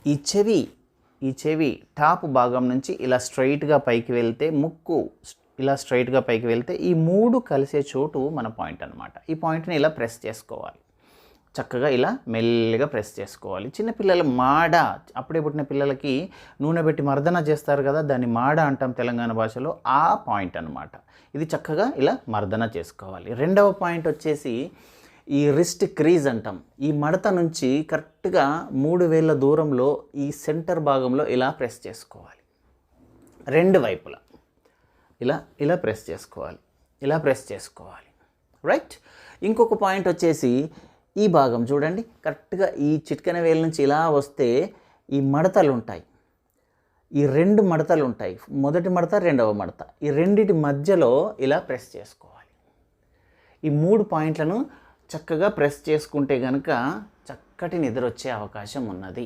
ఈ చెవి టాప్ భాగం నుంచి ఇలా స్ట్రైట్గా పైకి వెళ్తే, ముక్కు ఇలా స్ట్రైట్గా పైకి వెళ్తే, ఈ 3 కలిసే చోటు మన పాయింట్ అనమాట. ఈ పాయింట్ని ఇలా ప్రెస్ చేసుకోవాలి. చక్కగా ఇలా మెల్లిగా ప్రెస్ చేసుకోవాలి. చిన్నపిల్లల మాడ, అప్పుడే పుట్టిన పిల్లలకి నూనె పెట్టి మర్దన చేస్తారు కదా, దాన్ని మాడ అంటాం తెలంగాణ భాషలో. ఆ పాయింట్ అనమాట ఇది. చక్కగా ఇలా మర్దన చేసుకోవాలి. రెండవ పాయింట్ వచ్చేసి ఈ రిస్ట్ క్రీజ్ అంటాం. ఈ మడత నుంచి కరెక్ట్గా 3 వేళ్ళ దూరంలో ఈ సెంటర్ భాగంలో ఇలా ప్రెస్ చేసుకోవాలి. 2 వైపులా ఇలా ప్రెస్ చేసుకోవాలి. రైట్. ఇంకొక పాయింట్ వచ్చేసి ఈ భాగం చూడండి, కరెక్ట్గా ఈ చిటికెన వేలు నుంచి ఇలా వస్తే ఈ మడతలు ఉంటాయి. ఈ 2 మడతలు ఉంటాయి, మొదటి మడత, రెండవ మడత. ఈ రెండిటి మధ్యలో ఇలా ప్రెస్ చేసుకోవాలి. ఈ 3 పాయింట్లను చక్కగా ప్రెస్ చేసుకుంటే కనుక చక్కటి నిద్ర వచ్చే అవకాశం ఉన్నది.